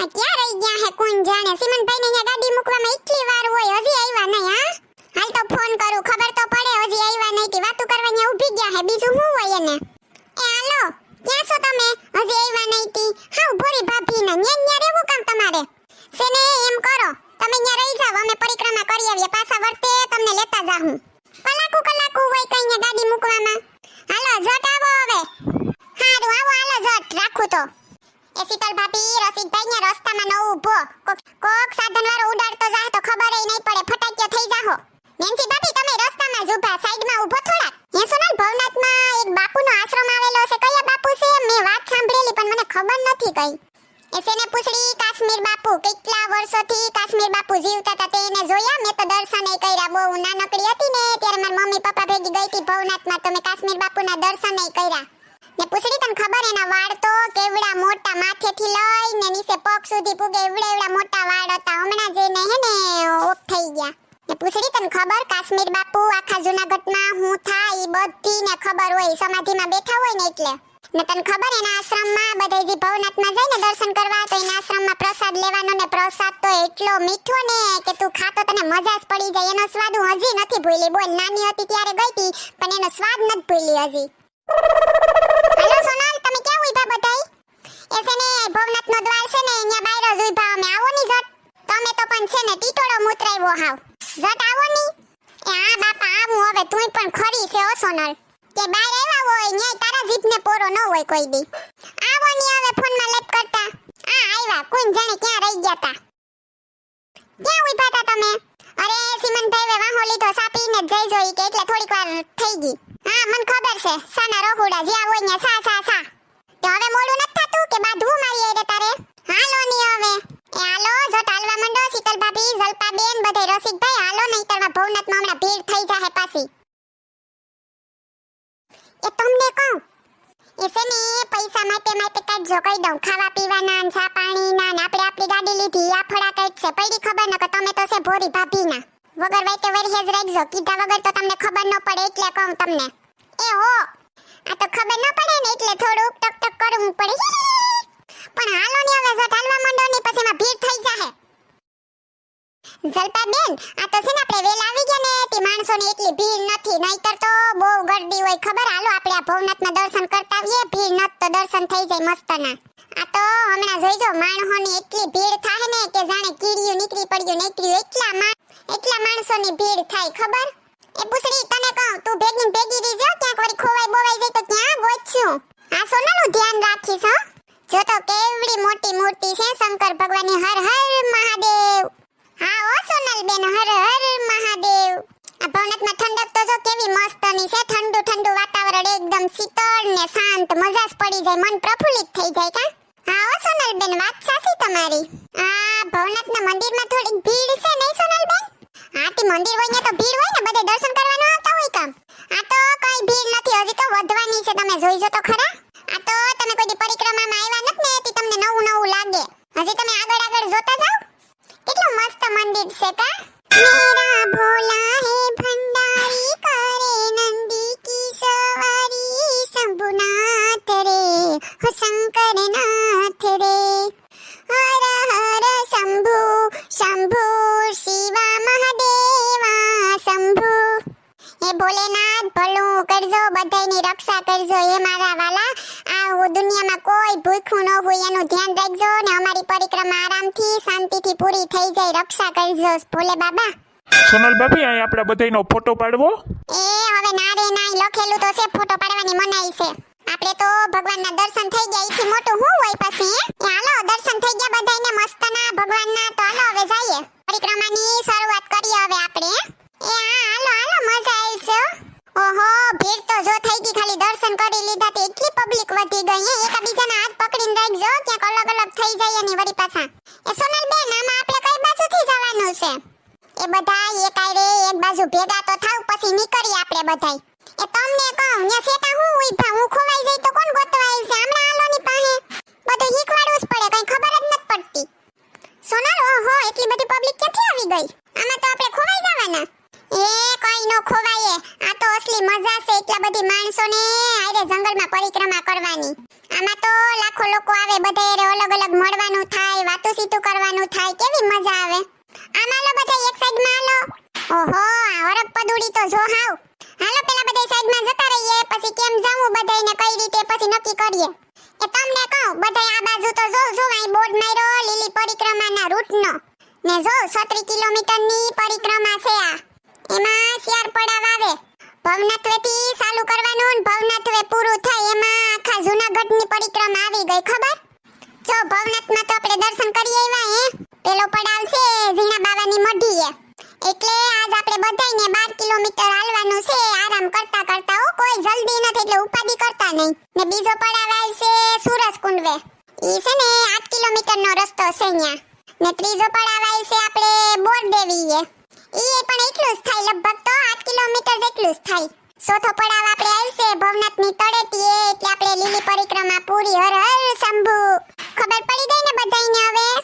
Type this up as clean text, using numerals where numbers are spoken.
આ ક્યાં રહી ગયા હે કોણ જાણે? સિમનભાઈ ને ગાડી મૂકવામાં એટલી વાર હોય, હજી આવ્યા નહીં. હાલ તો ફોન કરું, ખબર તો પડે. હજી આવ્યા નહીં થી વાતો કરવા ન્યા ઊભી ગયા હે, બીજું શું હોય એને? એ હાલો, ક્યાં છો તમે? હજી આવ્યા નહીં થી. હાઉ ભોરી ભાભી ને ન્યા રહેવું કામ તમારે? સેને એમ કરો, તમે ન્યા રહી જાવ, અમે પરિક્રમા કરી આવીએ, પાછા વર્તે તમને લેતા જાહું. કલાકુ હોય કઈ ન્યા ગાડી મૂકવામાં. હાલો જટ આવો હવે. હારું આવો, હાલો જટ રાખું તો. એ શીતલ ભાભી, રસીદભાઈ ને રસ્તામાં ન ઊભો, કોક સાધન વાળો ઉડાડતો જાય તો ખબર ય નહીં પડે, ફટાક્યો થઈ જાહો. નેન્સી ભાભી તમે રસ્તામાં જ ઊભા, સાઈડમાં ઊભો થોડા. એ સોનલ ભવનાથમાં એક બાપુનો આશ્રમ આવેલો છે, કયા બાપુ છે? મેં વાત સાંભળેલી પણ મને ખબર નથી કઈ. એસેને પૂછડી કાશ્મીર બાપુ, કેટલા વર્ષોથી કાશ્મીર બાપુ જીવતા હતા તેને જોયા? મેં તો દર્શન ય કર્યા, બહુ નાનકડી હતી ને ત્યારે મારા મમ્મી પપ્પા ભેગી ગઈ હતી ભવનાથમાં, તો મેં કાશ્મીર બાપુના દર્શન ય કર્યા. ને પૂછડી તને ખબર એના વાળ તો કેવડા મોટા, માથેથી લઈને નીચે પગ સુધી પૂગે એવડા મોટા વાળ હતા. હમણાં જઈને હે ને ઓફ થઈ ગયા. ને પૂછડી તને ખબર કાશ્મીર બાપુ આખા જૂનાગઢમાં હું થાય ઈ બધીને ખબર હોય, સમાધિમાં બેઠા હોય ને એટલે. ને તને ખબર એના આશ્રમમાં બધાય જે ભવનાથમાં જાય ને દર્શન કરવા, તો એના આશ્રમમાં પ્રસાદ લેવાનો, ને પ્રસાદ તો એટલો મીઠો ને કે તું ખાતો તને મજા જ પડી જાય. એનો સ્વાદ હું હજી નથી ભૂલી. બોલ, નાની હતી ત્યારે ગઈ હતી પણ એનો સ્વાદ નથી ભૂલી હજી. હાલો સોનલ, તમે ક્યાં ઉભા બધાય? એ છે ને ભવનાથનો દ્વાર છે ને અહીંયા બહાર જ ઉભા અમે. આવો ની જટ. તમે તો પણ છે ને ટીટોળો મુતરાવ્યો હાવ. જટ આવો ની. એ હા બાપા આવું હવે, તુંય પણ ખરી છે ઓ સોનલ. કે બહાર આવ્યા હોય ન્યાય તારા જીભને પોરો ન હોય કોઈ દી. આવો ની હવે ફોનમાં લેપ કરતા. આ આવ્યા, કોણ જાણે ક્યાં રહી ગયા તા. ક્યાં ઉભા તા તમે? અરે સિમનભાઈ વાહો લીધો, સાપીને જઈ જોઈ કે એટલે થોડીક વાર થઈ ગઈ. હા મને ખબર છે, સાના રોહુડા જ્યાં હોય ને સા. તો હવે મોડું નથી થાતું કે બાધવું મારી આરે તારે? હાલો ની હવે. એ હાલો જટ હાલવા મંડો. શીતલ ભાભી, જલપા બેન, બધાય રસિકભાઈ હાલો, નહીંતર ભવનાથમાં હમણાં ભીડ થઈ જાહે પાછી. એ તમને કહું, એ છે ને પૈસા માટે કાઢજો કહી દઉં. ખાવા પીવાના, ચા પાણીના, ને આપણે આપણી ગાડી લીધી આ ફળા કઈક છે. પડી ખબર ન કે તમે તો છે ભોરી ભાભીના. વગર વાઈતે વરહેજ રાખજો, કીધા વગર તો તમને ખબર ન પડે એટલે કહું તમને. એ હો, આ તો ખબર ન પડે ને એટલે થોડુંક ટક કરવું પડે. પણ હાલો ને હવે જટ હાલવા માંડો ને પછી એમાં ભીડ થઈ જાહે. જલપા બેન, આ તો છે ને આપણે વેલા આવી ગયા ને તે માણસોની એટલી ભીડ નથી, નહીતર તો બહુ ગર્દી હોય ખબર. હાલો આપણે આ ભવનાથના દર્શન કરતા આવીએ, ભીડ નત તો દર્શન થઈ જાય મસ્તના. આ તો હમણાં જોઈજો માણસોની એટલી ભીડ થાય ને કે જાણે કીડિયું નીકળી પડ્યું. એટલા માણસોની ભીડ થાય ખબર. એ પૂછડી તને કહું, તું ભેગી રહી જા, ક્યાંક વળી ખોવાઈ બોવાઈ જાય તો ક્યાં ગોચ્યું. આ સોનાનું ધ્યાન રાખીશ હો. જો તો કેવડી મોટી મૂર્તિ છે શંકર ભગવાનની. હર હર મહાદેવ. હા ઓ સોનલ બેન, હર હર મહાદેવ. આ ભવનાથમાં ઠંડક તો જો કેવી મસ્તની છે, ઠંડુ વાતાવરણ એકદમ શીતળ ને શાંત, મજા જ પડી જાય, મન પ્રફુલ્લિત થઈ જાય કા. હા ઓ સોનલ બેન, વાત સાચી તમારી. આ ભવનાથના મંદિરમાં થોડીક ભીડ છે નહીં સોનલ બેન? હા તે મંદિર હોય ને તો ભીડ હોય ને, બધે દર્શન કરવાનો આવતા હોય કામ. આ તો કઈ ભીડ નથી, હજી તો વધવાની છે, તમે જોઈજો તો ખરા. આ તો તમે કોઈ દી પરિક્રમામાં આવ્યા નથી ને તે તમને નવું લાગે. હજી તમે આગળ જોતા જાવ. કેટલું મસ્ત મંદિર છે કા. મેરા ભોલા હે ભંડારી, કરે નંદી કી સવારી, શંભુનાથ રે હો શંકરનાથ રે. હર હર શંભુ શંભુ શિવા મહાદેવા શંભુ. હે ભોલેનાથ ભલું કરજો, બધાયની રક્ષા કરજો હે મારા વાલા. આ દુનિયામાં કોઈ ભૂખ્યું ન હોય એનું ધ્યાન રાખજો, ને અમારી પરિક્રમા આરામથી શાંતિથી પૂરી થઈ જાય. રક્ષા કરજો ભોલે બાબા. સોનલ ભાભી, અહીં આપણે બધાયનો ફોટો પાડવો. એ હવે ના રે ના, લખેલું તો છે ફોટો પાડવાની મનાઈ છે. આપણે તો ભગવાનના દર્શન થઈ ગયા, એથી મોટું શું હોય પછી? એ હાલો દર્શન થઈ ગયા બધાયને મસ્તના ભગવાનના, તો હાલો હવે જઈએ પરિક્રમાની શરૂઆત કરીએ હવે આપણે. એ હા હાલો મજા આવશે. ઓહો ભીડ તો જો થઈ ગઈ, ખાલી દર્શન કરી લીધા તે એટલી પબ્લિક વધી ગઈ. એકબીજાના હાથ પકડીને રાખજો, ક્યાંક અલગ થઈ જાય એની વળી પાછા. એ સોનલ બેન, આમાં આપણે કઈ બાજુથી જવાનું છે? એ બધા એક બાજુ ભેગા તો થાવ, પછી નીકળી આપણે બધાય. એ તમને કહું, ન્યા સેટા હું ઉભા, હું ખોવાઈ જાય તો કોણ ગોતવા આવશે? હમણાં આલોની પાસે બધું શીખવાડવું જ પડે, કઈ ખબર જ નથી પડતી. સોનલ ઓહો, એટલી બધી પબ્લિક ક્યાંથી આવી ગઈ? આમાં તો આપણે ખોવાઈ જવાના. એ કઈ નો ખોવાય, આ તો અસલી મજા છે એટલા બધી માણસોને આરે જંગલમાં પરિક્રમા કરવાની. આમાં તો લાખો લોકો આવે, બધાય અલગ અલગ મળવાનું થાય, વાતો સીતું કરવાનું થાય, કેવી મજા આવે. આમાં લો બધા એક સાઈડમાં હાલો. ઓહો આ હરપ પદુડી તો જો હાવ. હાલો પેલા બધા સાઈડમાં જતા રહીએ, પછી કેમ જાવું બધાયને કઈ રીતે પછી નક્કી કરીએ. એ તમને કહું બધાય આ બાજુ તો જો અહીં બોર્ડ માર્યો લીલી પરિક્રમાના રૂટનો. ને જો 36 કિલોમીટરની પરિક્રમા છે આ. એમાં શિયાર પડાવ આવે. ભવનાથવેથી ચાલુ કરવાનું ને ભવનાથવે પૂરું થાય એમાં આખા જૂનાગઢની પરિક્રમા આવી ગઈ ખબર. જો ભવનાથમાં તો આપણે દર્શન કરી આવ્યા હે. પેલો પડાવ છે ઝીણા બાવાની મઢીએ. એટલે આજ આપણે બધાયને 12 કિલોમીટર હાલવાનું છે આરામ કરતા કરતા. હો કોઈ જલ્દી નથી એટલે ઉપાધિ કરતા નહીં. ને બીજો પડાવ આવશે સુરજકુંડવે. ઈ છે ને 8 કિલોમીટરનો રસ્તો છે ન્યા. ને ત્રીજો પડાવ આવશે આપણે બોરદેવીએ. ઈ પણ એટલું જ થાય, લગભગ તો 8 કિલોમીટર જેટલું જ થાય. ચોથો પડાવ આપણે આવશે ભવનાથની તળેટીએ. એટલે આપણે લીલી પરિક્રમા પૂરી. હર હર શંભુ. ખબર પડી ગઈ ને બધાયને હવે.